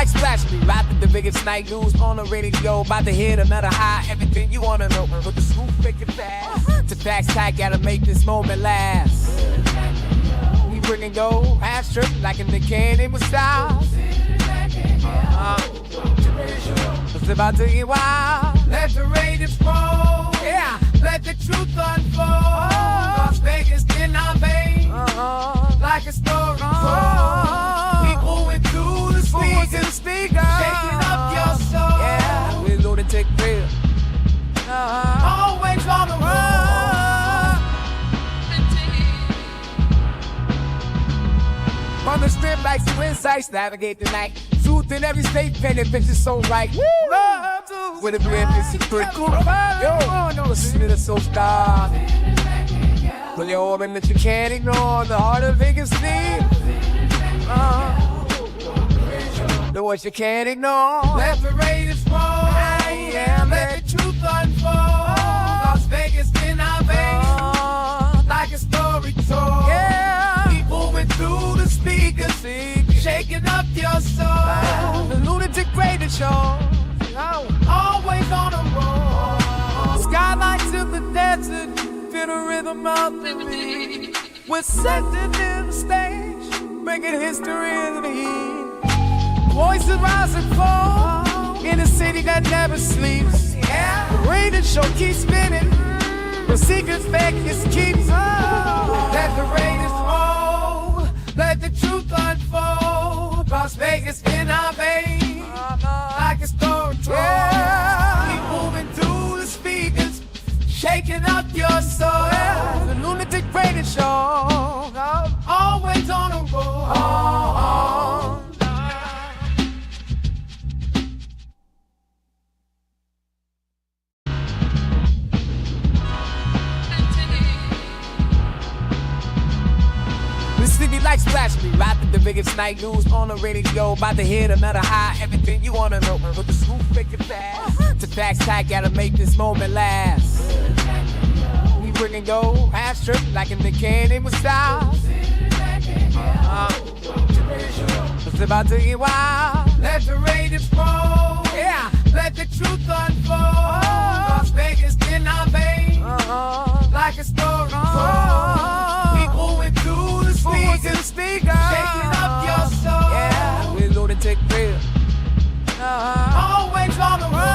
splash me, right at the biggest night news on the radio. About to hit another high, everything you wanna know. But the scoop, make it fast. To facts tight, gotta make this moment last. We bringing gold, half strip like in the candy with style. It's about to get wild. Let the Raiders roll. Yeah, let the truth unfold. Las Vegas in our veins, like a story told. People went through the speakers, shaking up your soul. Yeah, we're Lunatik real. Always on the road. On the strip like some insights, navigate the night. Truth in every state, painted pictures so right. Love with a brand new secret. Yo, no, listen to the soul star. Pull your organ that you can't ignore. The heart of Vegas need. The voice you can't ignore. Let the Raiders roll. Yeah, let the truth unfold. Las Vegas in our veins, like a story told. Yeah, people went through the speakers, shaking up your soul. The Lunatic Radio Show, always on the road. Skyline to the desert, feel the rhythm of the beat. We're setting in the stage, making history in the heat. Voices rise and fall in a city that never sleeps. Yeah, the radio show keeps spinning, the secrets Vegas keeps. Let the Raiders roll, let the truth unfold. Las Vegas in our veins, like a story told. Yeah, keep moving through the speakers, shaking up your soul. The Lunatic Radio Show, always on the road. City like splash me, right at the biggest night news on the radio. About to hit another high, everything you wanna know. But the scoop, make it fast. To facts tight, gotta make this moment last. We bringing gold, half strip like in the candy with style. It's about to get wild. Let the Raiders roll. Yeah, let the truth unfold. Las Vegas in our veins, like a story told. People went through the speakers, shaking up your soul. Yeah, we're Lunatik real. Always on the road.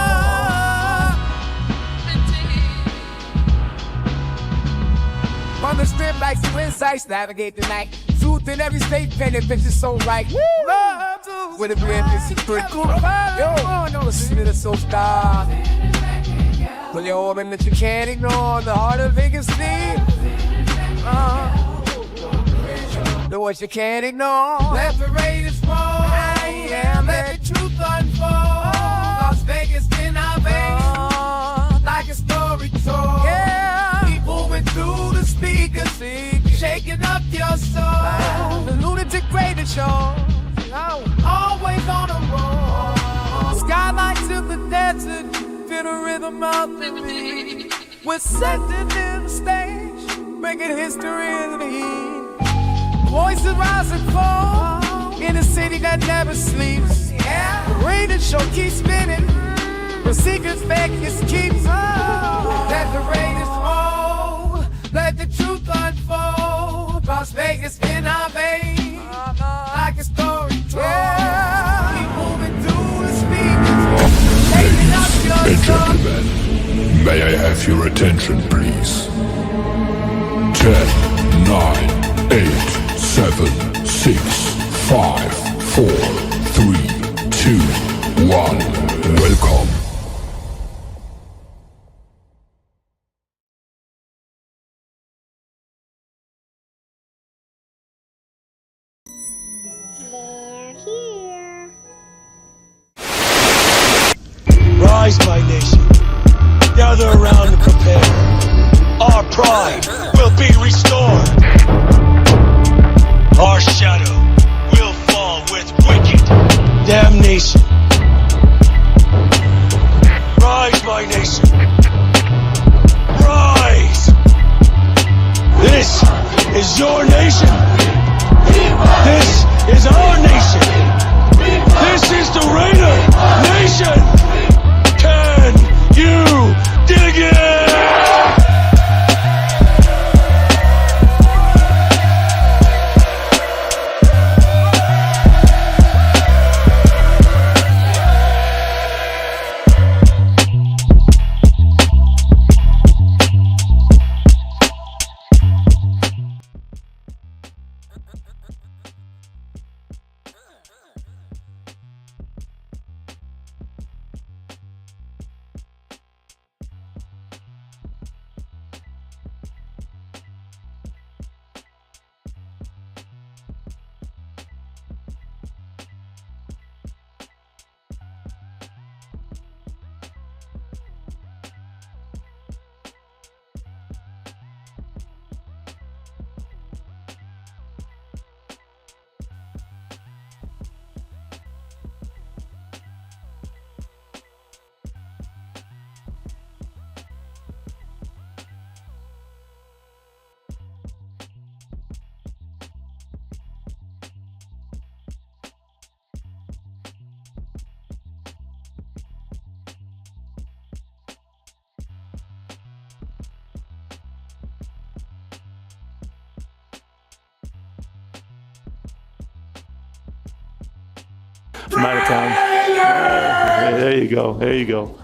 On the strip like some insights, navigate the night. Truth in every state, painted pictures so right. Love with a brand new secret. Yo, no, listen to the soul star. Pull your organ that you can't ignore. The heart of Vegas need. The voice you can't ignore. Let the Raiders roll. Yeah, let the truth unfold. Las Vegas in our veins, like a story told. Yeah, people went through the speakers, shaking up your soul. The Lunatic Radio Show, always on the road. Skyline to the desert, feel the rhythm of the beat. We're setting in the stage, making history in the heat. Voices rise and fall in a city that never sleeps. Yeah, the radio show keeps spinning, the secrets Vegas keeps. Let the Raiders roll, let the truth unfold. Las Vegas in our veins, like a story told. Yeah, keep moving through the speakers, shaking up your soul. Gentlemen, may I have your attention, please? 10, 9, 8. 7, 6, 5, 4, 3, 2, 1. Welcome. They're here. Rise, my nation. Gather around and prepare. Our pride will be restored. Our shadow will fall with wicked damnation. Rise, my nation. Rise! This is your nation. This is our nation. This is the Raider Nation! Can you dig it? From out of town. There you go. There you go.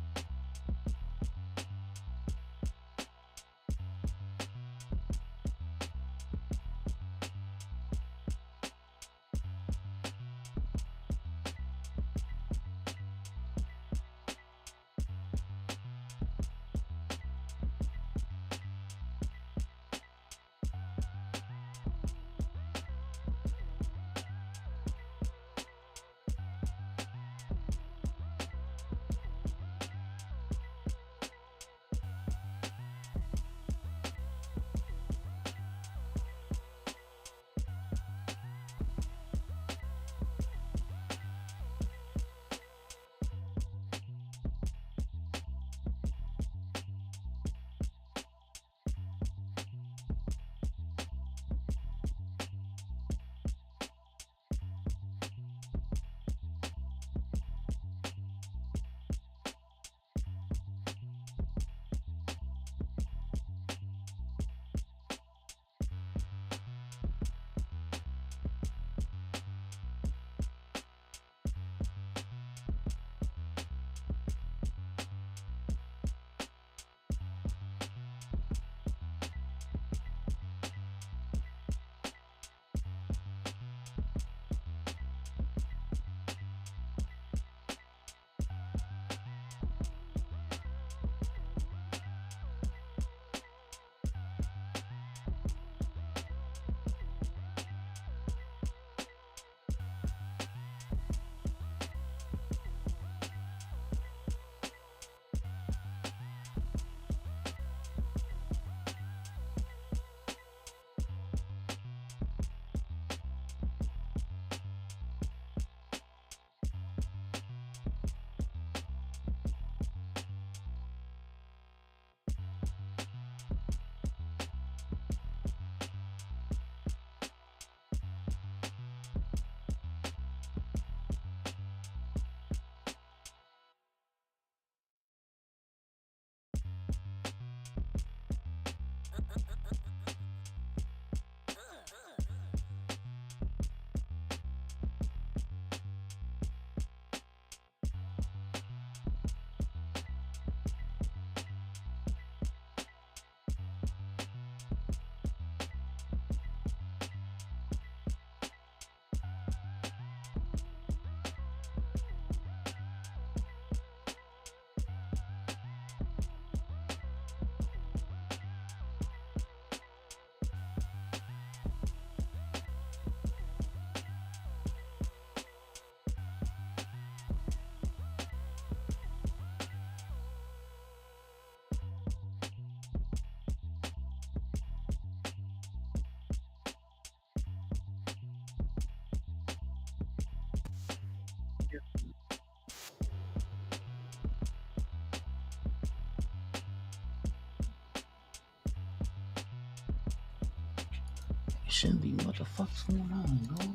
Shouldn't be what the fuck's going on, bro.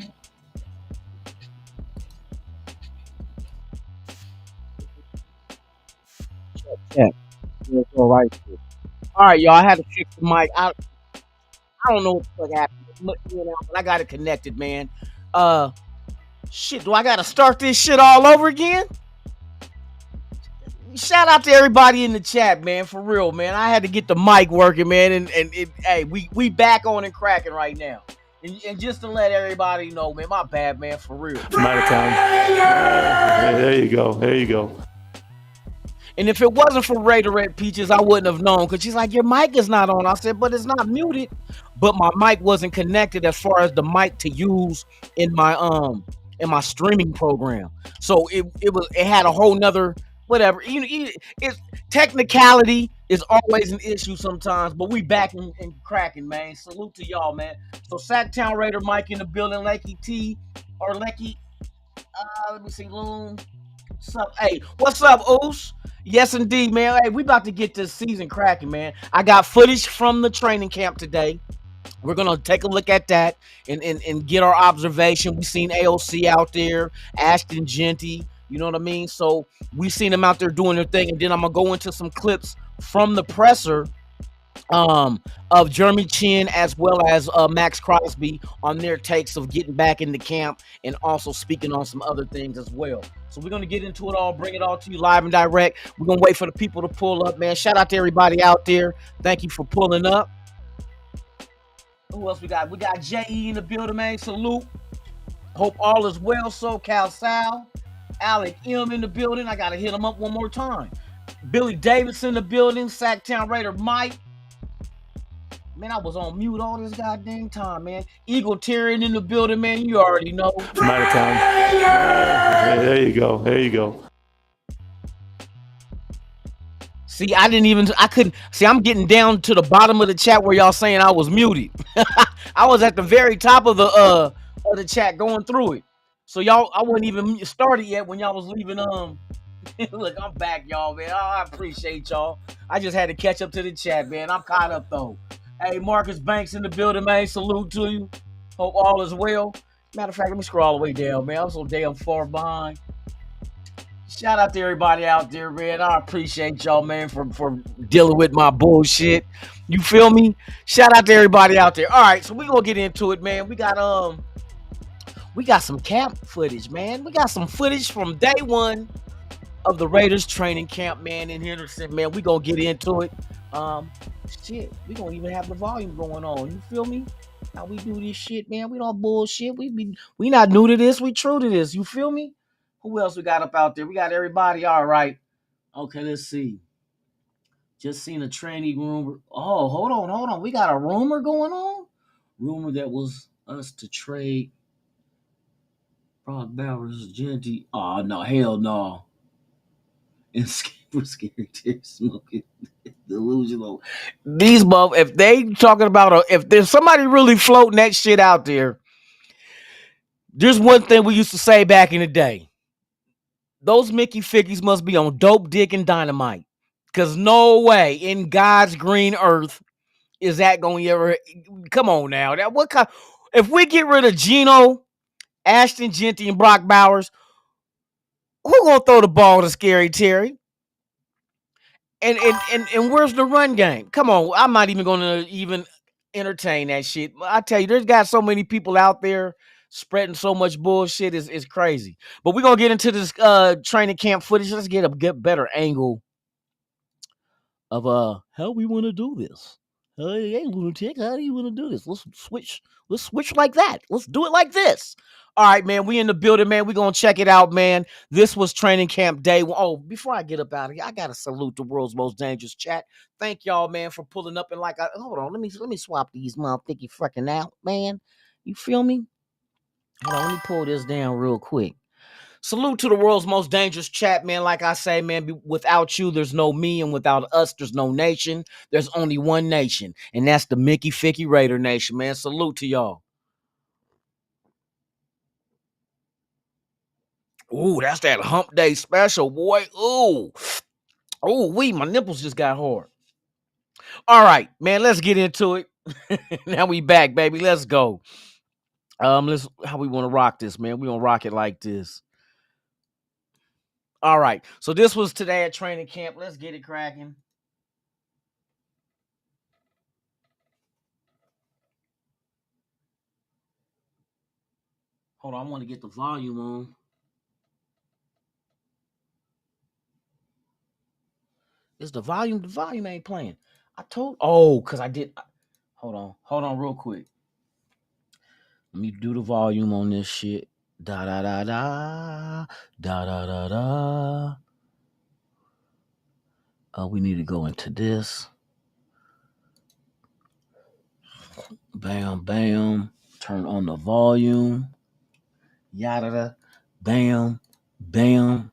chat. Let's go right there. All right, y'all. I had to fix the mic. I don't know what the fuck happened. But I got it connected, man. Shit. Do I gotta start this shit all over again? Shout out to everybody in the chat, man. For real, man. I had to get the mic working, man. And hey, we back on and cracking right now. And just to let everybody know, man, my bad, man, for real. I'm out of town. There you go. There you go. And if it wasn't for Raider Red Peaches, I wouldn't have known. Because she's like, your mic is not on. I said, but it's not muted. But my mic wasn't connected as far as the mic to use in my streaming program. So it had a whole nother whatever. It's technicality is always an issue sometimes, but we back and cracking, man. Salute to y'all, man. So Sacktown Raider Mike in the building, Lecky T or Lecky. Let me see, Loon. What's up? Hey, what's up, Oos? Yes, indeed, man. Hey, we about to get this season cracking, man. I got footage from the training camp today. We're gonna take a look at that and get our observation. We seen AOC out there, Ashton Genty, you know what I mean? So we seen them out there doing their thing, and then I'm gonna go into some clips from the presser of Jeremy Chin as well as Max Crosby on their takes of getting back into camp and also speaking on some other things as well. So we're gonna get into it all, bring it all to you live and direct. We're gonna wait for the people to pull up, man. Shout out to everybody out there. Thank you for pulling up. Who else we got? We got J.E. in the building, man. Salute. Hope all is well. SoCal Sal. Alec M in the building. I gotta hit him up one more time. Billy Davis in the building. Sacktown Raider Mike. Man, I was on mute all this goddamn time, man. Eagle Tyrion in the building, man. You already know. I'm out of town. There you go. There you go. See, I couldn't see. I'm getting down to the bottom of the chat where y'all saying I was muted. I was at the very top of the chat going through it. So y'all, I wasn't even started yet when y'all was leaving. Look, I'm back, y'all, man. Oh, I appreciate y'all. I just had to catch up to the chat, man. I'm caught up though. Hey, Marcus Banks in the building, man. Salute to you. Hope all is well. Matter of fact, let me scroll all the way down, man. I'm so damn far behind. Shout out to everybody out there, man. I appreciate y'all, man, for dealing with my bullshit. You feel me? Shout out to everybody out there. All right, so we're gonna get into it, man. We got some camp footage, man. We got some footage from day one of the Raiders training camp, man, in Henderson, man. We gonna get into it. Shit, we gonna even have the volume going on. You feel me? How we do this shit, man? We don't bullshit. We not new to this. We true to this. You feel me? Who else we got up out there? We got everybody. All right. Okay, let's see. Just seen a training rumor. Oh, hold on. We got a rumor going on. Rumor that was us to trade Brock Bowers, Genty. Oh no, hell no. And scary tear smoking delusional. These if they talking about if there's somebody really floating that shit out there, there's one thing we used to say back in the day. Those Mickey Figgies must be on dope, dick, and dynamite. Because no way in God's green earth is that going to ever. Come on now. What kind? If we get rid of Geno, Ashton Genty, and Brock Bowers, who going to throw the ball to Scary Terry? And where's the run game? Come on. I'm not even going to even entertain that shit. I tell you, there's got so many people out there spreading so much bullshit is crazy. But we're gonna get into this training camp footage. Let's get a better angle of how we want to do this. Hey, Lunatik, how do you want to do this? Let's switch like that. Let's do it like this. All right, man. We in the building, man. We're gonna check it out, man. This was training camp day. Oh, before I get up out of here, I gotta salute the world's most dangerous chat. Thank y'all, man, for pulling up and hold on, let me swap these motherfucking fucking out, man. You feel me? Hold on, let me pull this down real quick. Salute to the world's most dangerous chat, man. Like I say, man, without you, there's no me, and without us, there's no nation. There's only one nation, and that's the Mickey Ficky Raider Nation, man. Salute to y'all. Ooh, that's that hump day special, boy. Ooh, my nipples just got hard. All right, man, let's get into it. Now we back, baby. Let's go. Let's how we want to rock this, man. We gonna rock it like this. All right. So this was today at training camp. Let's get it cracking. Hold on, I want to get the volume on. Is the volume? The volume ain't playing. I told. Oh, cause I did. Hold on, real quick. Let me do the volume on this shit. Da da da da da da da da. We need to go into this. Bam, bam. Turn on the volume. Yada da. Bam, bam,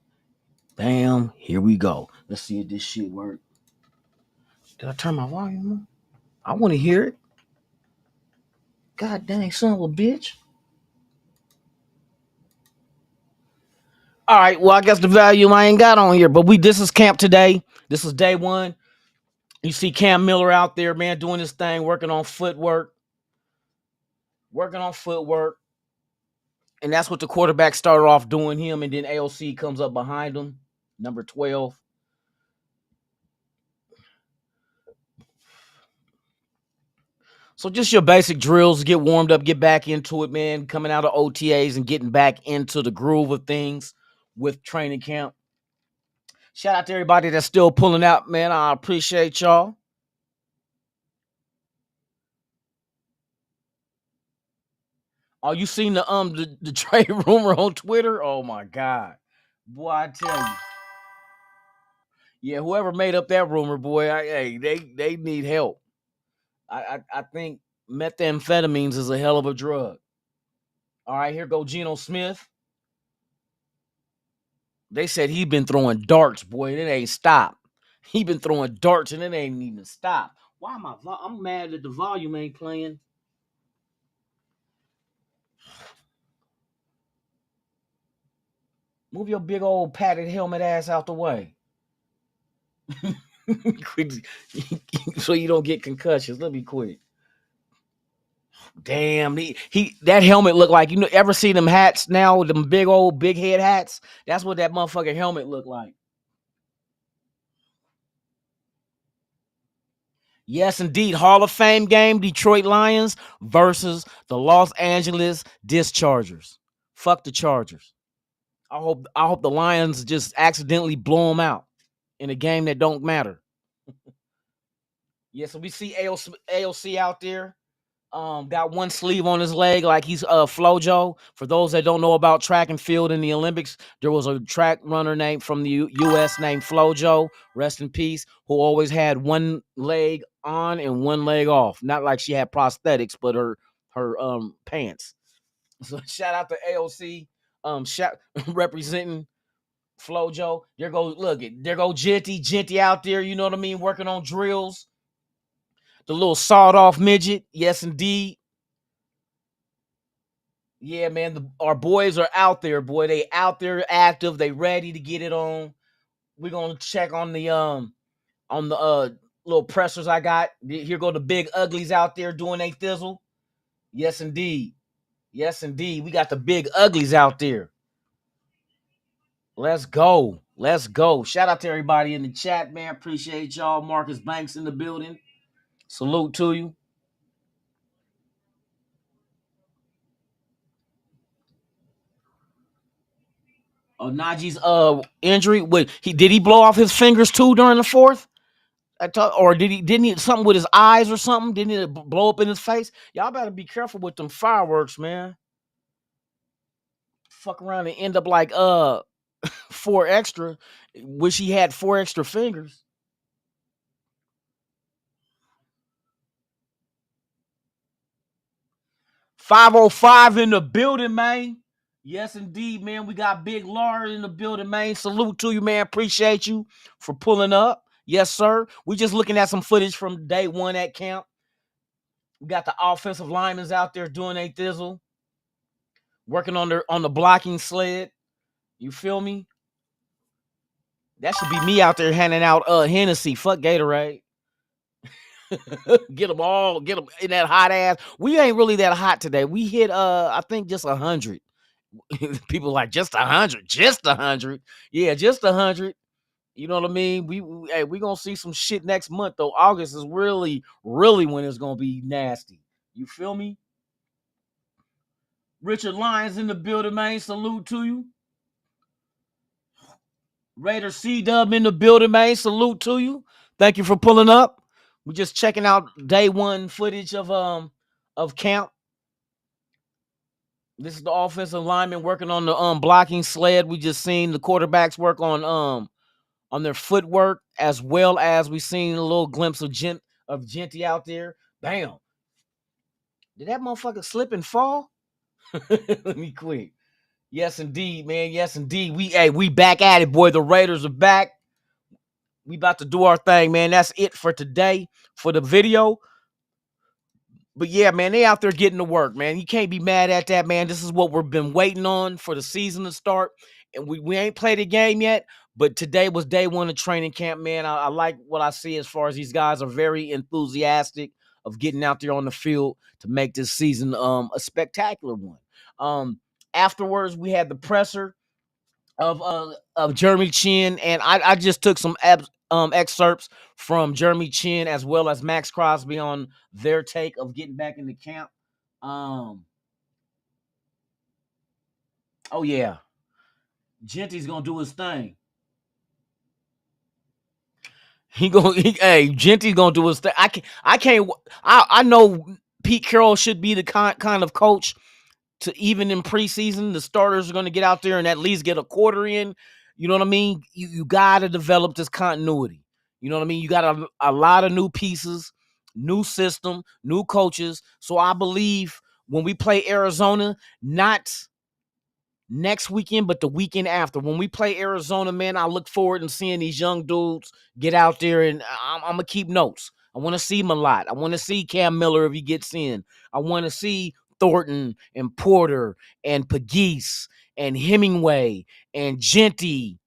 bam. Here we go. Let's see if this shit work. Did I turn my volume on? I want to hear it. God dang, son of a bitch. All right, well, I guess the volume I ain't got on here, but this is camp today. This is day one. You see Cam Miller out there, man, doing his thing, working on footwork. And that's what the quarterback started off doing him, and then AOC comes up behind him, number 12. So just your basic drills, get warmed up, get back into it, man, coming out of OTAs and getting back into the groove of things with training camp. Shout out to everybody that's still pulling out, man. I appreciate y'all. Oh, you seen the trade rumor on Twitter? Oh my God. Boy, I tell you. Yeah, whoever made up that rumor, boy, they need help. I think methamphetamines is a hell of a drug. All right, here go Geno Smith. They said he been throwing darts, boy. It ain't stopped. He been throwing darts and it ain't even stopped. Why am I'm mad that the volume ain't playing. Move your big old padded helmet ass out the way. So you don't get concussions. Let me quit. Damn, he that helmet look like, ever see them hats now, them big old big head hats? That's what that motherfucking helmet look like. Yes, indeed. Hall of Fame game, Detroit Lions versus the Los Angeles Dischargers. Fuck the Chargers. I hope the Lions just accidentally blow them out in a game that don't matter. Yeah, so we see AOC out there. Got one sleeve on his leg like he's Flojo. For those that don't know about track and field in the Olympics, there was a track runner named from the U.S. named Flojo, rest in peace, who always had one leg on and one leg off. Not like she had prosthetics, but her pants. So shout out to AOC, representing Flojo. There go Genty out there. You know what I mean, working on drills. The little sawed off midget. Yes, indeed. Yeah, man. Our boys are out there, boy. They out there active. They ready to get it on. We're gonna check on the little pressers I got. Here go the big uglies out there doing a thizzle. Yes, indeed. Yes, indeed. We got the big uglies out there. Let's go. Let's go. Shout out to everybody in the chat, man. Appreciate y'all. Marcus Banks in the building. Salute to you. Najee's injury. Did he blow off his fingers too during the fourth? Or didn't he something with his eyes or something? Didn't it blow up in his face? Y'all better be careful with them fireworks, man. Fuck around and end up like 4 extra. Wish he had 4 extra fingers. .505 in the building, man. Yes, indeed, man. We got Big Laura in the building, man. Salute to you, man. Appreciate you for pulling up. Yes, sir. We just looking at some footage from day one at camp. We got the offensive linemen out there doing a thizzle, working on the blocking sled. You feel me? That should be me out there handing out Hennessy. Fuck Gatorade. Get them in that hot ass. We ain't really that hot today. We hit I think just 100 People like just 100, just 100. Yeah, just 100. You know what I mean? Hey, we gonna see some shit next month though. August is really, really when it's gonna be nasty. You feel me? Richard Lyons in the building, man. Salute to you. Raider C Dub in the building, man. Salute to you. Thank you for pulling up. We just checking out day one footage of camp. This is the offensive lineman working on the blocking sled. We just seen the quarterbacks work on their footwork, as well as we seen a little glimpse of Genty out there. Bam. Did that motherfucker slip and fall? Let me quit. Yes, indeed, man. Yes, indeed. We back at it, boy. The Raiders are back. We about to do our thing, man. That's it for today for the video. But yeah, man, they out there getting to work, man. You can't be mad at that, man. This is what we've been waiting on for the season to start. And we ain't played a game yet, but today was day one of training camp, man. I like what I see as far as these guys are very enthusiastic of getting out there on the field to make this season a spectacular one. Afterwards, we had the presser of Jeremy Chin, and I just took some excerpts from Jeremy Chin as well as Max Crosby on their take of getting back into camp. Oh yeah, Genty's gonna do his thing. Hey, Genty's gonna do his thing. I know Pete Carroll should be the kind of coach to, even in preseason, the starters are going to get out there and at least get a quarter in. You know what I mean? You got to develop this continuity. You know what I mean? You got a lot of new pieces, new system, new coaches. So I believe when we play Arizona, not next weekend, but the weekend after, when we play Arizona, man, I look forward and seeing these young dudes get out there, and I'm going to keep notes. I want to see him a lot. I want to see Cam Miller if he gets in. I want to see Thornton and Porter and Pegues and Hemingway and Genty,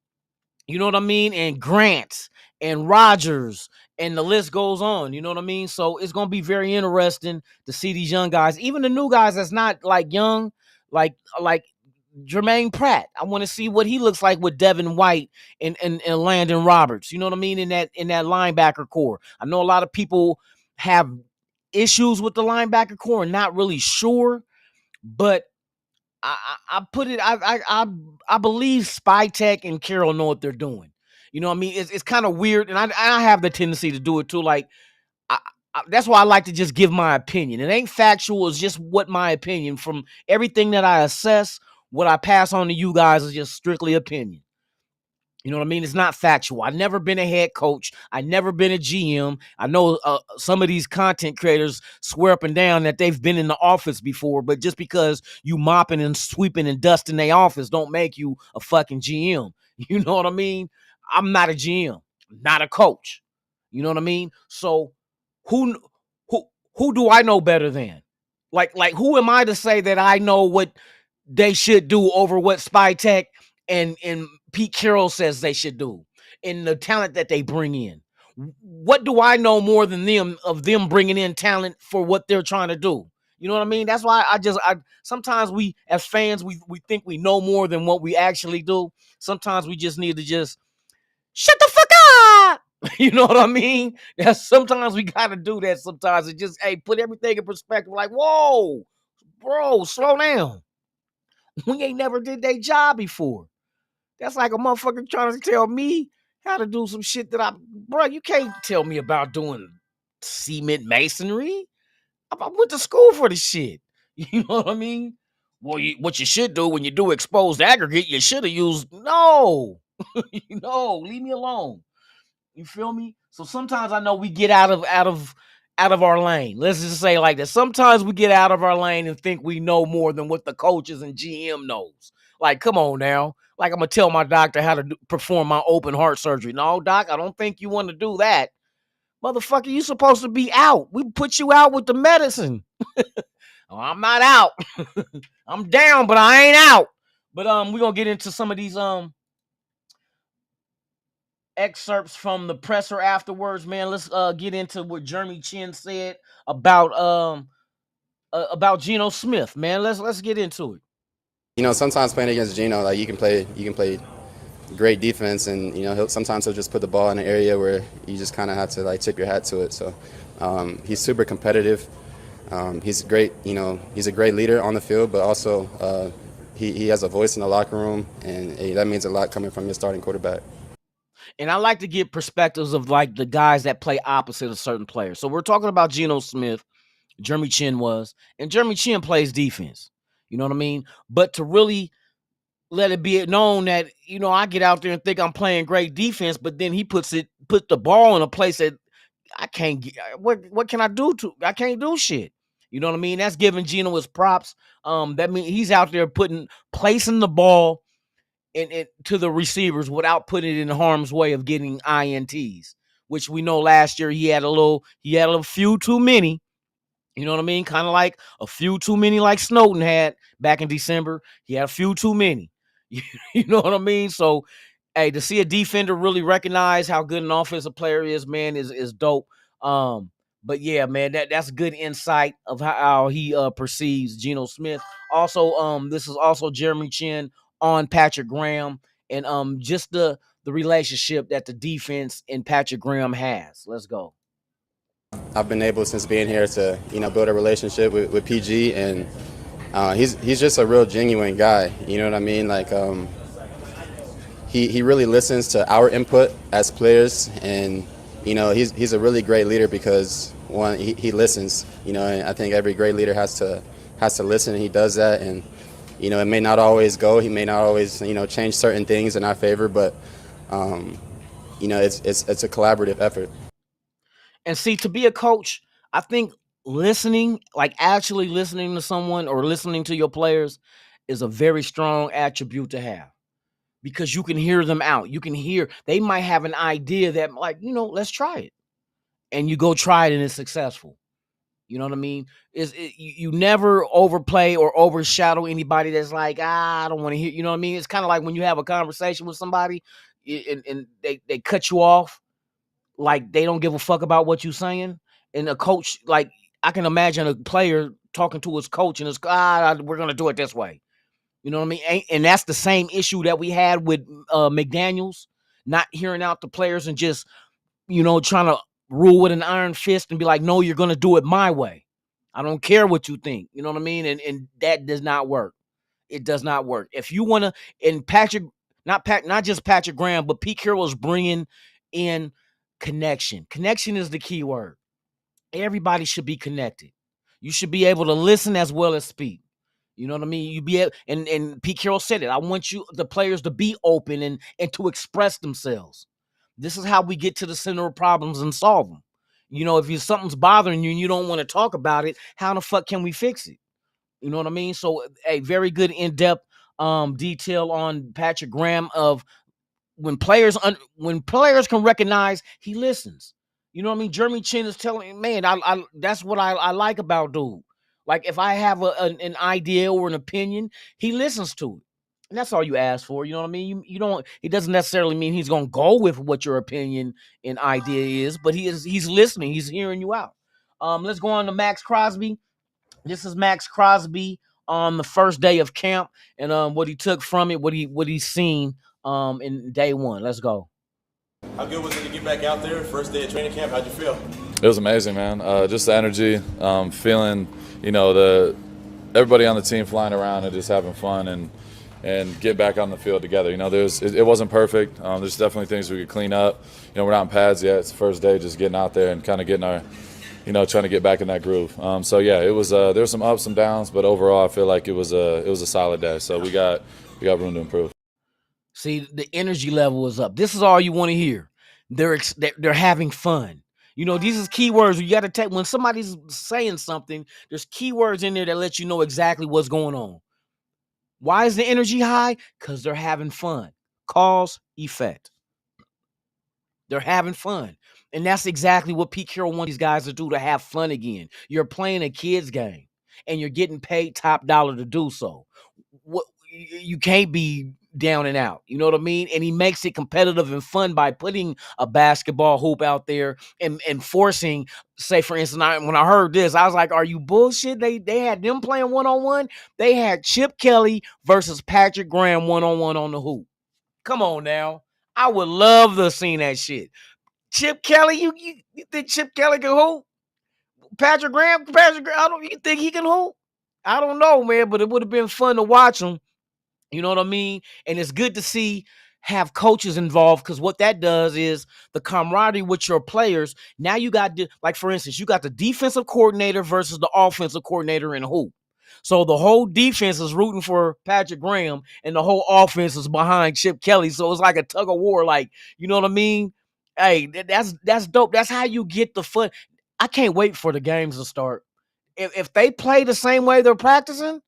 you know what I mean? And Grant and Rogers, and the list goes on, you know what I mean? So it's going to be very interesting to see these young guys, even the new guys that's not like young, like Jermaine Pratt. I want to see what he looks like with Devin White and Landon Roberts, you know what I mean, in that linebacker core. I know a lot of people have issues with the linebacker core and not really sure, but I put it. I believe Spytek and Carroll know what they're doing. You know what I mean? It's kind of weird, and I have the tendency to do it too. Like that's why I like to just give my opinion. It ain't factual. It's just what my opinion from everything that I assess. What I pass on to you guys is just strictly opinion. You know what I mean? It's not factual. I've never been a head coach. I've never been a GM. I know some of these content creators swear up and down that they've been in the office before, but just because you mopping and sweeping and dusting their office don't make you a fucking GM. You know what I mean? I'm not a GM, not a coach. You know what I mean? So who do I know better than? Like who am I to say that I know what they should do over what Spytek and Pete Carroll says they should do, and the talent that they bring in? What do I know more than them of them bringing in talent for what they're trying to do? You know what I mean? That's why I sometimes we as fans we think we know more than what we actually do. Sometimes we just need to just shut the fuck up. You know what I mean? That's sometimes we gotta do that. Sometimes it just put everything in perspective. Like, whoa, bro, slow down. We ain't never did their job before. That's like a motherfucker trying to tell me how to do some shit that bro, you can't tell me about doing cement masonry. I went to school for the shit. You know what I mean? Well, what you should do when you do exposed aggregate, you should have used, no, no, leave me alone. You feel me? So sometimes I know we get out of our lane. Let's just say like that. Sometimes we get out of our lane and think we know more than what the coaches and GM knows. Like, come on now. Like, I'm gonna tell my doctor how to perform my open heart surgery. No, doc, I don't think you want to do that. Motherfucker, you supposed to be out. We put you out with the medicine. Oh, I'm not out. I'm down, but I ain't out. But we're gonna get into some of these excerpts from the presser afterwards, man. Let's get into what Jeremy Chin said about Geno Smith, man. Let's get into it. Sometimes playing against Gino, like you can play great defense, and sometimes he'll just put the ball in an area where you just kind of have to like tip your hat to it. So he's super competitive. He's great. He's a great leader on the field, but also he has a voice in the locker room, and that means a lot coming from your starting quarterback. And I like to get perspectives of like the guys that play opposite of certain players. So we're talking about Geno Smith, Jeremy Chin and Jeremy Chin plays defense. You know what I mean? But to really let it be known that, I get out there and think I'm playing great defense, but then he put the ball in a place that I can't get. What can I do I can't do shit. You know what I mean? That's giving Geno his props. That means he's out there placing the ball to the receivers without putting it in harm's way of getting INTs, which we know last year he had a few too many. You know what I mean? Kind of like a few too many, like Snowden had back in December. He had a few too many. You know what I mean? So, hey, to see a defender really recognize how good an offensive player is, man, is dope. But yeah, man, that's good insight of how he perceives Geno Smith. Also, this is also Jeremy Chin on Patrick Graham, and just the relationship that the defense and Patrick Graham has. Let's go. I've been able since being here to build a relationship with PG, and he's just a real genuine guy. You know what I mean? Like he really listens to our input as players, and he's a really great leader because one, he listens. And I think every great leader has to listen, and he does that. And it may not always go. He may not always change certain things in our favor, but it's a collaborative effort. And see, to be a coach, I think listening, like actually listening to someone or listening to your players, is a very strong attribute to have, because you can hear them out. You can hear they might have an idea that, like, let's try it, and you go try it and it's successful. You know what I mean? You never overplay or overshadow anybody that's like, I don't want to hear. You know what I mean? It's kind of like when you have a conversation with somebody and they cut you off. Like they don't give a fuck about what you're saying. And a coach, like I can imagine a player talking to his coach and it's we're gonna do it this way. You know what I mean? And that's the same issue that we had with McDaniels, not hearing out the players and just trying to rule with an iron fist and be like, no, you're gonna do it my way. I don't care what you think. You know what I mean? And that does not work. It does not work. If you want to, and Patrick, not just Patrick Graham, but Pete Carroll's bringing in connection. Connection is the key word. Everybody should be connected. You should be able to listen as well as speak. You know what I mean? You be able, and Pete Carroll said it. I want the players, to be open and to express themselves. This is how we get to the center of problems and solve them. If something's bothering you and you don't want to talk about it, how the fuck can we fix it? You know what I mean? So a very good in-depth detail on Patrick Graham of when players can recognize, he listens. You know what I mean? Jeremy Chin is telling me, man, I that's what I like about dude. Like if I have an idea or an opinion, he listens to it. And that's all you ask for. You know what I mean? You don't. It doesn't necessarily mean he's gonna go with what your opinion and idea is, but he's listening. He's hearing you out. Let's go on to Max Crosby. This is Max Crosby on the first day of camp and what he took from it, what he's seen in day one. Let's go. How good was it to get back out there, first day of training camp? How'd you feel? It was amazing, man. Just the energy, feeling, everybody on the team flying around and just having fun and get back on the field together. It wasn't perfect. There's definitely things we could clean up. We're not in pads yet. It's the first day, just getting out there and kind of getting our, trying to get back in that groove. So yeah, it was. There were some ups, some downs, but overall, I feel like it was a solid day. So we got room to improve. See, the energy level is up. This is all you want to hear. They're having fun. These is keywords you got to take when somebody's saying something. There's keywords in there that let you know exactly what's going on. Why is the energy high? Because they're having fun. Cause, effect. They're having fun. And that's exactly what Pete Carroll wants these guys to do, to have fun again. You're playing a kid's game, and you're getting paid top dollar to do so. You can't be down and out. You know what I mean? And he makes it competitive and fun by putting a basketball hoop out there and forcing, say for instance, when I heard this, I was like, are you bullshit? They had them playing one-on-one. They had Chip Kelly versus Patrick Graham one-on-one on the hoop. Come on now. I would love to have seen that shit. Chip Kelly, you think Chip Kelly can hoop? Patrick Graham, you think he can hoop? I don't know, man, but it would have been fun to watch him. You know what I mean? And it's good to see have coaches involved, because what that does is the camaraderie with your players. Now you got, like for instance, you got the defensive coordinator versus the offensive coordinator in a hoop. So the whole defense is rooting for Patrick Graham and the whole offense is behind Chip Kelly. So it's like a tug of war, like, you know what I mean? Hey, that's dope. That's how you get the fun. I can't wait for the games to start. If they play the same way they're practicing,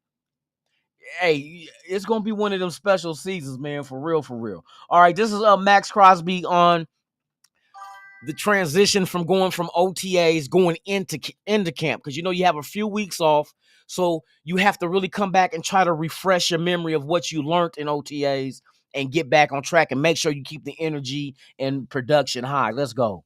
hey, it's gonna be one of them special seasons, man, for real, for real. All right, this is Max Crosby on the transition from going from OTAs going into camp, because you know you have a few weeks off, so you have to really come back and try to refresh your memory of what you learned in OTAs and get back on track and make sure you keep the energy and production high. Let's go.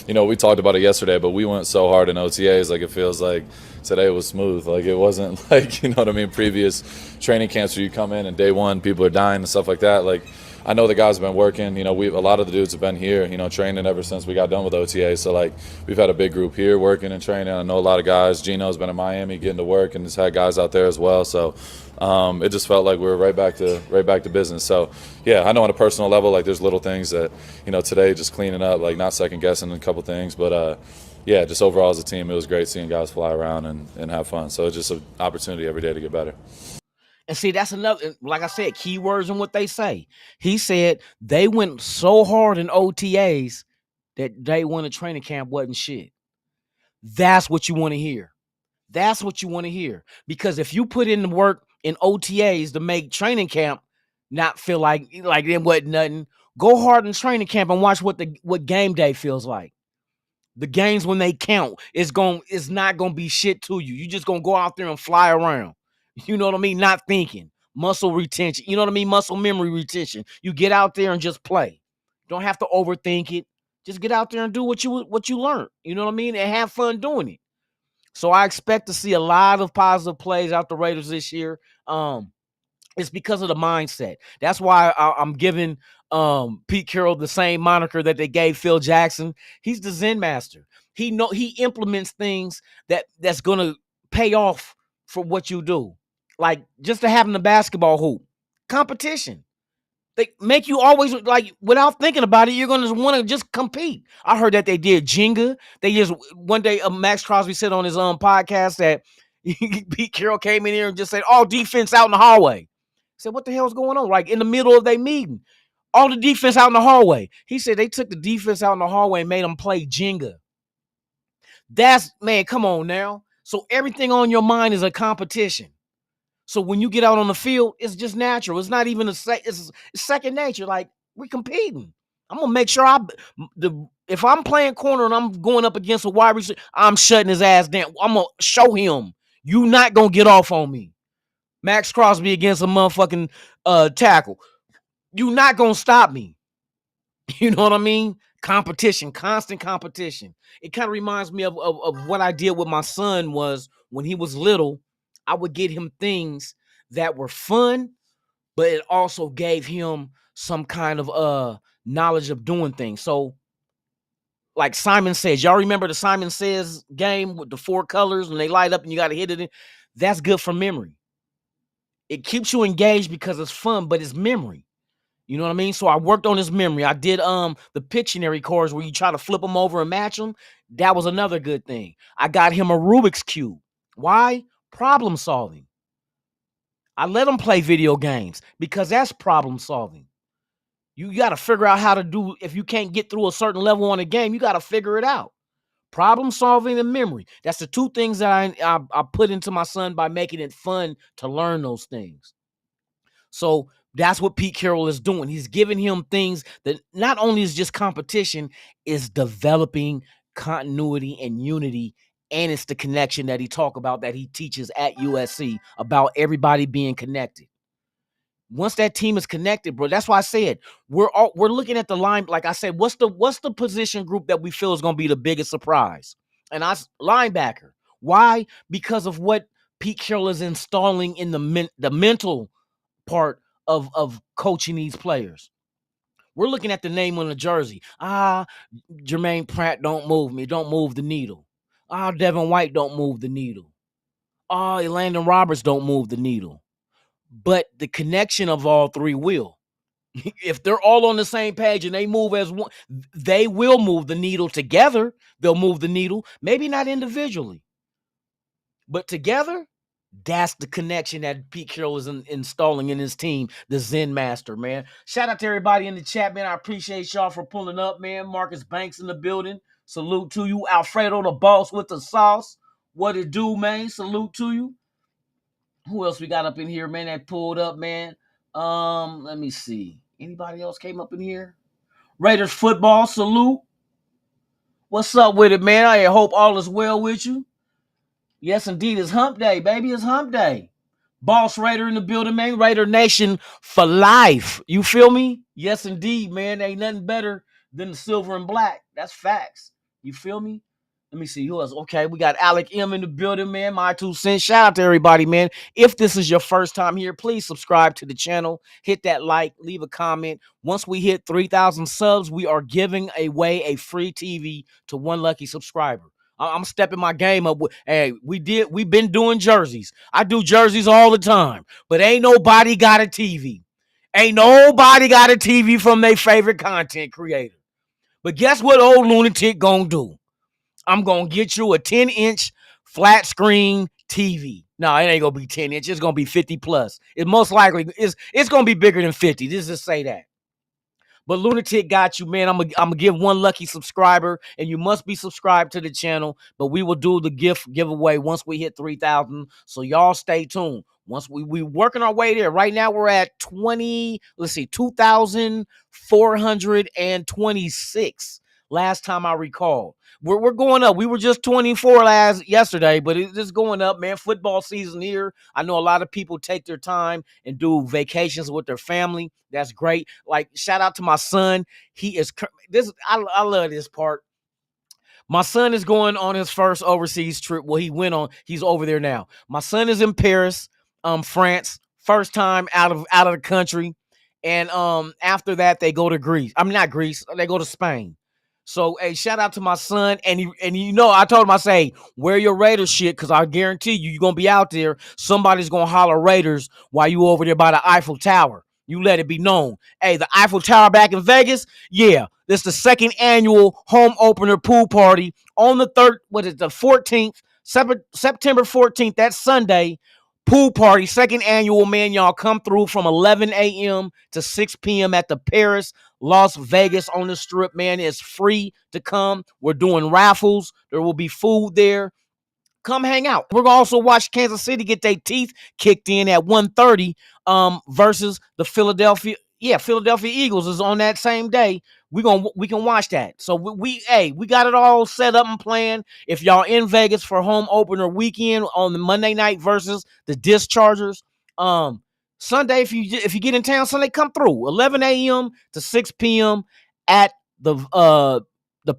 You know, we talked about it yesterday, but we went so hard in OTAs, like it feels like today was smooth. Like it wasn't like, you know what I mean, previous training camps where you come in and day one people are dying and stuff like that. Like I know the guys have been working. You know, a lot of the dudes have been here, you know, training ever since we got done with OTA. So like we've had a big group here working and training. I know a lot of guys. Gino's been in Miami getting to work and has had guys out there as well. So it just felt like we were right back to business. So yeah, I know on a personal level, like there's little things that, you know, today just cleaning up, like not second guessing a couple things, but yeah, just overall as a team, it was great seeing guys fly around and have fun. So it's just an opportunity every day to get better. And see, that's another, like I said, keywords in what they say. He said they went so hard in OTAs that day one of training camp wasn't shit. That's what you want to hear. That's what you want to hear. Because if you put in the work in OTAs to make training camp not feel like it wasn't nothing, go hard in training camp and watch what game day feels like. The games when they count, it's not gonna be shit to you. You just gonna go out there and fly around. You know what I mean? Not thinking. Muscle retention. You know what I mean? Muscle memory retention. You get out there and just play. Don't have to overthink it. Just get out there and do what you learned. You know what I mean? And have fun doing it. So I expect to see a lot of positive plays out the Raiders this year. It's because of the mindset. That's why I'm giving Pete Carroll the same moniker that they gave Phil Jackson. He's the Zen master. He implements things that's gonna pay off for what you do. Like just to having the basketball hoop competition. They make you always, like, without thinking about it, you're going to want to just compete. I heard that they did Jenga. They just, one day, Max Crosby said on his podcast that Pete Carroll came in here and just said, all defense out in the hallway. I said, what the hell's going on? Like, in the middle of their meeting, all the defense out in the hallway. He said they took the defense out in the hallway and made them play Jenga. Man, come on now. So everything on your mind is a competition. So when you get out on the field, it's just natural. It's not even it's second nature. Like, we're competing. I'm gonna make sure if I'm playing corner and I'm going up against a wide receiver, I'm shutting his ass down. I'm gonna show him you not gonna get off on me. Max Crosby against a motherfucking tackle. You not gonna stop me. You know what I mean? Competition, constant competition. It kind of reminds me of what I did with my son. Was when he was little, I would get him things that were fun, but it also gave him some kind of knowledge of doing things. So, like Simon Says, y'all remember the Simon Says game with the 4 colors and they light up and you got to hit it in? That's good for memory. It keeps you engaged because it's fun, but it's memory. You know what I mean? So I worked on his memory. I did the Pictionary cards where you try to flip them over and match them. That was another good thing. I got him a Rubik's Cube. Why? Problem solving. I let him play video games because that's problem solving. You got to figure out how to do, if you can't get through a certain level on a game, you got to figure it out. Problem solving and memory. That's the 2 things that I put into my son by making it fun to learn those things. So that's what Pete Carroll is doing. He's giving him things that not only is just competition, is developing continuity and unity. And it's the connection that he talk about, that he teaches at USC, about everybody being connected. Once that team is connected, bro, that's why I said we're looking at the line. Like I said, what's the position group that we feel is going to be the biggest surprise? And linebacker. Why? Because of what Pete Carroll is installing in the mental part of coaching these players. We're looking at the name on the jersey. Jermaine Pratt, don't move me. Don't move the needle. Devin White, don't move the needle. Landon Roberts, don't move the needle. But the connection of all three will. If they're all on the same page and they move as one, they will move the needle together. They'll move the needle, maybe not individually, but together. That's the connection that Pete Carroll is installing in his team, the Zen Master, man. Shout out to everybody in the chat, man. I appreciate y'all for pulling up, man. Marcus Banks in the building. Salute to you. Alfredo the boss with the sauce. What it do, man? Salute to you. Who else we got up in here, man, that pulled up, man? Let me see. Anybody else came up in here? Raiders football, salute. What's up with it, man? I hope all is well with you. Yes, indeed. It's hump day, baby. It's hump day. Boss Raider in the building, man. Raider Nation for life. You feel me? Yes, indeed, man. Ain't nothing better than the silver and black. That's facts. You feel me? Let me see who else. Okay, we got Alec M in the building, man. My 2 cents. Shout out to everybody, man. If this is your first time here, please subscribe to the channel. Hit that like, leave a comment. Once we hit 3,000 subs, we are giving away a free TV to one lucky subscriber. I'm stepping my game up. Hey, we've been doing jerseys. I do jerseys all the time, but ain't nobody got a TV. Ain't nobody got a TV from their favorite content creator. But guess what old Lunatic gonna do? I'm gonna get you a 10-inch flat screen TV. No, it ain't gonna be 10 inch. It's gonna be 50 plus. It most likely it's gonna be bigger than 50. Just say that. But Lunatic got you, man. I'm gonna give one lucky subscriber, and you must be subscribed to the channel. But we will do the giveaway once we hit 3,000. So y'all stay tuned. Once we working our way there. Right now we're at 2,426. Last time I recall. We're going up. We were just 24 yesterday, but it's just going up, man. Football season here. I know a lot of people take their time and do vacations with their family. That's great. Like, shout out to my son. He is this. I love this part. My son is going on his first overseas trip. Well, he's over there now. My son is in Paris, France. First time out of the country. And after that, they go to Greece. I'm not Greece. They go to Spain. So, hey, shout out to my son. And I told him, I say, wear your Raiders shit, because I guarantee you're going to be out there. Somebody's going to holler Raiders while you over there by the Eiffel Tower. You let it be known. Hey, the Eiffel Tower back in Vegas? Yeah. This is the second annual home opener pool party on the 14th, September 14th. That's Sunday. Pool party, second annual, man. Y'all come through from 11 a.m. to 6 p.m. at the Paris, Las Vegas on the Strip, man. It's free to come. We're doing raffles. There will be food there. Come hang out. We're going to also watch Kansas City get their teeth kicked in at 1:30 versus the Philadelphia Eagles is on that same day. We can watch that. So we got it all set up and planned. If y'all in Vegas for home opener weekend on the Monday night versus the Dischargers, Sunday, if you get in town Sunday, come through 11 a.m. to 6 p.m. at the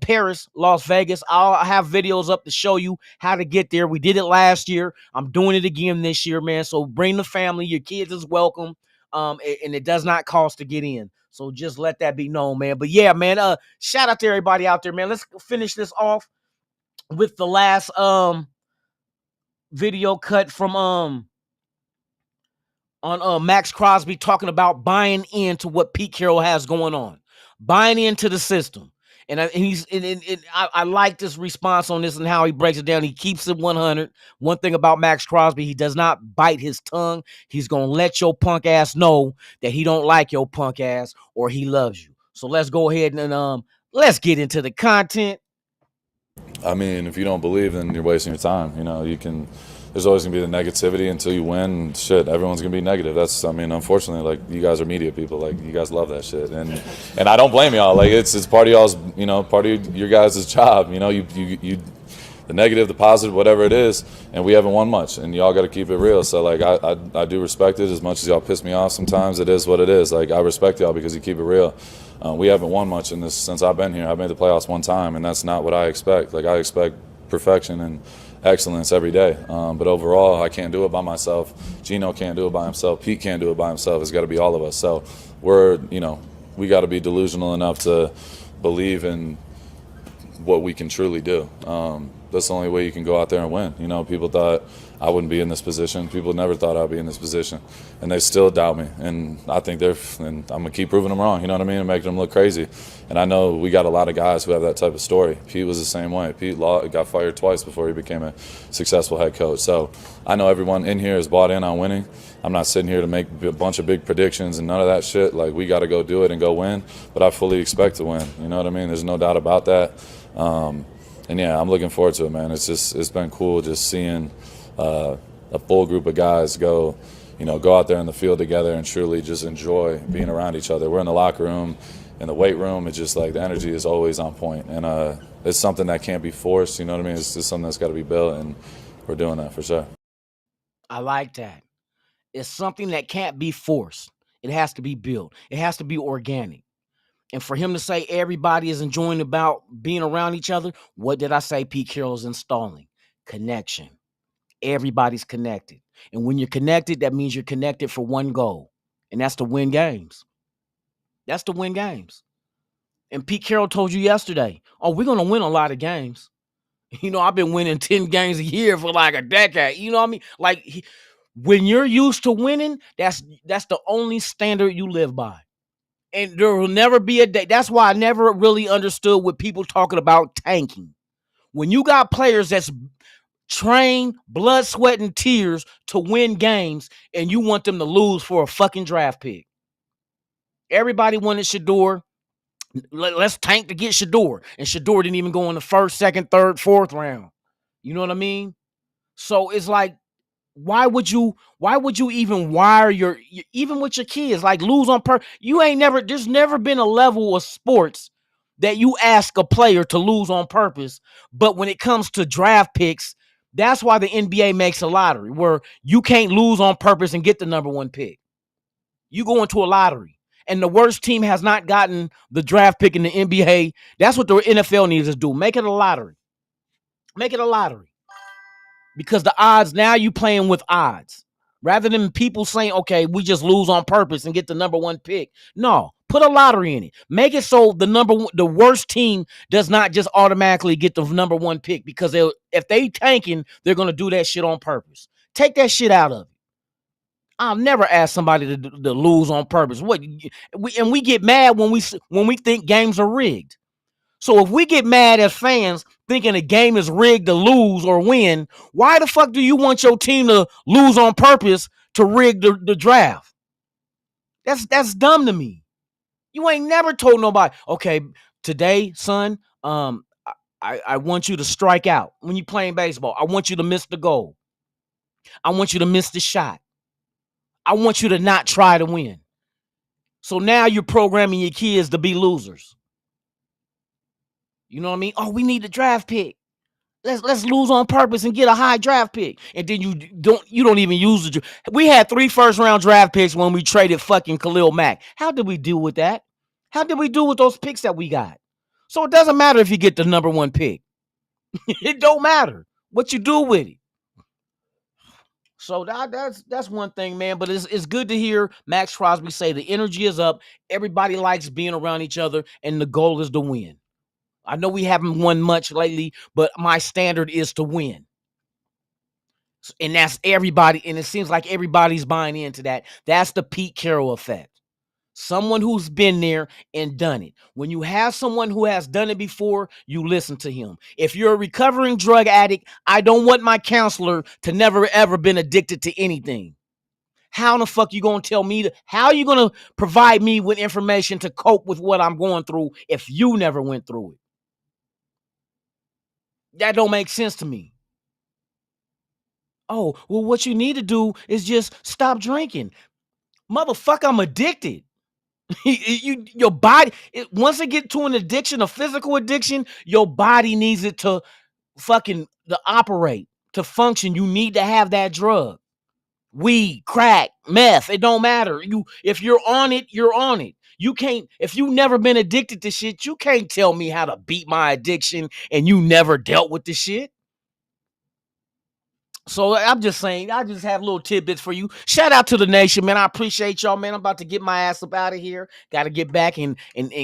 Paris, Las Vegas. I'll have videos up to show you how to get there. We did it last year. I'm doing it again this year, man. So bring the family. Your kids is welcome. And it does not cost to get in. So just let that be known, man. But yeah, man, shout out to everybody out there, man. Let's finish this off with the last video cut from on Max Crosby talking about buying into what Pete Carroll has going on. Buying into the system. And I like this response on this and how he breaks it down. He keeps it 100. One thing about Max Crosby, he does not bite his tongue. He's going to let your punk ass know that he don't like your punk ass or he loves you. So let's go ahead and let's get into the content. I mean, if you don't believe, then you're wasting your time. There's always going to be the negativity until you win. Shit, everyone's going to be negative. Unfortunately, like, you guys are media people. Like, you guys love that shit. And I don't blame y'all. Like, it's part of y'all's, part of your guys' job. the negative, the positive, whatever it is, and we haven't won much, and y'all got to keep it real. So like I do respect it as much as y'all piss me off sometimes. It is what it is. Like I respect y'all because you keep it real. We haven't won much in this since I've been here. I've made the playoffs one time, and that's not what I expect. Like I expect perfection and excellence every day. But overall, I can't do it by myself. Gino can't do it by himself. Pete can't do it by himself. It's got to be all of us. So we got to be delusional enough to believe in what we can truly do. That's the only way you can go out there and win. People thought I wouldn't be in this position. People never thought I'd be in this position, and they still doubt me. And I think and I'm gonna keep proving them wrong. You know what I mean? And making them look crazy. And I know we got a lot of guys who have that type of story. Pete was the same way. Pete got fired twice before he became a successful head coach. So I know everyone in here is bought in on winning. I'm not sitting here to make a bunch of big predictions and none of that shit. Like we got to go do it and go win. But I fully expect to win. You know what I mean? There's no doubt about that. And yeah, I'm looking forward to it, man. It's been cool just seeing a full group of guys go out there in the field together and truly just enjoy being around each other. We're in the locker room, in the weight room. It's just like the energy is always on point, and it's something that can't be forced. You know what I mean? It's just something that's got to be built, and we're doing that for sure. I like that. It's something that can't be forced. It has to be built. It has to be organic. And for him to say everybody is enjoying about being around each other, what did I say Pete Carroll's installing? Connection. Everybody's connected. And when you're connected, that means you're connected for one goal, and that's to win games. That's to win games. And Pete Carroll told you yesterday, we're going to win a lot of games. I've been winning 10 games a year for like a decade. You know what I mean? Like when you're used to winning, that's the only standard you live by. And there will never be a day. That's why I never really understood what people talking about tanking. When you got players that's trained, blood, sweat, and tears to win games, and you want them to lose for a fucking draft pick. Everybody wanted Shador. Let's tank to get Shador. And Shador didn't even go in the first, second, third, fourth round. You know what I mean? So it's like, why would you even wire even with your kids, like lose on purpose? There's never been a level of sports that you ask a player to lose on purpose. But when it comes to draft picks, that's why the NBA makes a lottery where you can't lose on purpose and get the number one pick. You go into a lottery, and the worst team has not gotten the draft pick in the NBA. That's what the NFL needs to do. Make it a lottery. Make it a lottery. Because the odds, now you playing with odds. Rather than people saying, okay, we just lose on purpose and get the number one pick. No, put a lottery in it. Make it so the worst team does not just automatically get the number one pick, because if they tanking, they're going to do that shit on purpose. Take that shit out of it. I'll never ask somebody to lose on purpose. We get mad when we think games are rigged. So if we get mad as fans thinking a game is rigged to lose or win, why the fuck do you want your team to lose on purpose to rig the draft? That's dumb to me. You ain't never told nobody, okay, today, son, I want you to strike out when you're playing baseball. I want you to miss the goal. I want you to miss the shot. I want you to not try to win. So now you're programming your kids to be losers. You know what I mean? We need a draft pick. Let's lose on purpose and get a high draft pick. And then you don't even use the. We had 3 first-round draft picks when we traded fucking Khalil Mack. How did we deal with that? How did we do with those picks that we got? So it doesn't matter if you get the number one pick. It don't matter what you do with it. So that's one thing, man. But it's good to hear Max Crosby say the energy is up. Everybody likes being around each other, and the goal is to win. I know we haven't won much lately, but my standard is to win. And that's everybody. And it seems like everybody's buying into that. That's the Pete Carroll effect. Someone who's been there and done it. When you have someone who has done it before, you listen to him. If you're a recovering drug addict, I don't want my counselor to never, ever been addicted to anything. How the fuck you going to tell me how are you going to provide me with information to cope with what I'm going through if you never went through it? That don't make sense to me. Well, what you need to do is just stop drinking. Motherfucker, I'm addicted. Your body, once it get to an addiction, a physical addiction, your body needs it to fucking to operate, to function, you need to have that drug. Weed, crack, meth, it don't matter. If you're on it, you're on it. You can't, if you never been addicted to shit, you can't tell me how to beat my addiction and you never dealt with the shit. So I'm just saying, I just have little tidbits for you. Shout out to the nation, man. I appreciate y'all, man. I'm about to get my ass up out of here. Got to get back and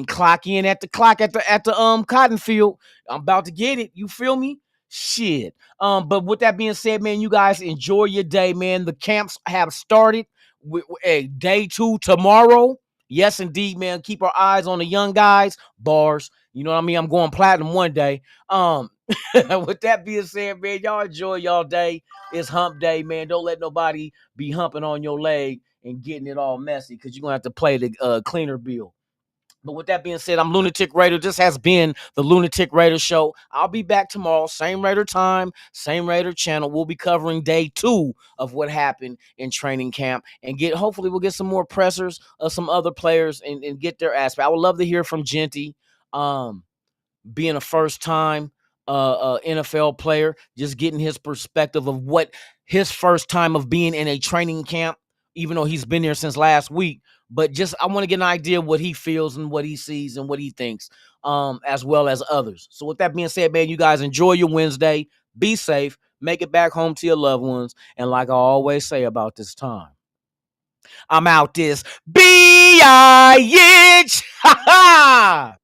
clock in at the cotton field. I'm about to get it. You feel me? Shit. But with that being said, man, you guys enjoy your day, man. The camps have started with a day 2 tomorrow. Yes, indeed, man. Keep our eyes on the young guys. Bars. You know what I mean? I'm going platinum one day. With that being said, man, y'all enjoy y'all day. It's hump day, man. Don't let nobody be humping on your leg and getting it all messy because you're going to have to play the cleaner bill. But with that being said, I'm Lunatic Raider. This has been the Lunatic Raider Show. I'll be back tomorrow. Same Raider time, same Raider channel. We'll be covering day 2 of what happened in training camp. And hopefully we'll get some more pressers of some other players and get their aspect. I would love to hear from Genty. Being a first time NFL player, just getting his perspective of what his first time of being in a training camp, even though he's been there since last week. But just I want to get an idea of what he feels and what he sees and what he thinks, as well as others. So with that being said, man, you guys enjoy your Wednesday. Be safe. Make it back home to your loved ones. And like I always say about this time, I'm out this bitch. Ha ha!